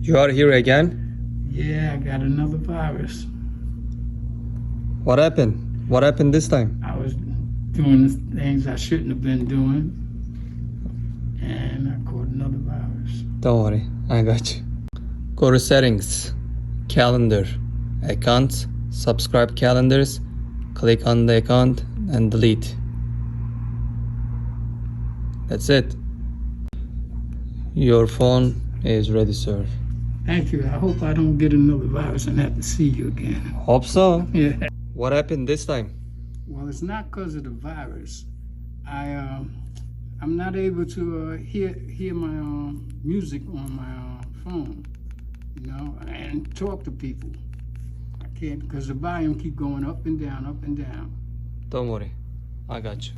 You are here again? Yeah, I got another virus. What happened? What happened this time? I was doing the things I shouldn't have been doing, and I caught another virus. Don't worry, I got you. Go to settings, calendar, accounts, subscribe calendars, click on the account and delete. That's it. Your phone is ready, sir. Thank you. I hope I don't get another virus and have to see you again. Hope so. Yeah. What happened this time? Well, it's not because of the virus. I'm not able to hear my music on my phone, you know, and talk to people. I can't because the volume keep going up and down, up and down. Don't worry, I got you.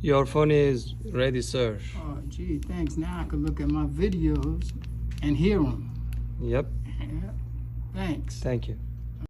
Your phone is ready, sir. Oh, gee, thanks. Now I can look at my videos and hear them. Yep, Yeah. Thanks. thank you.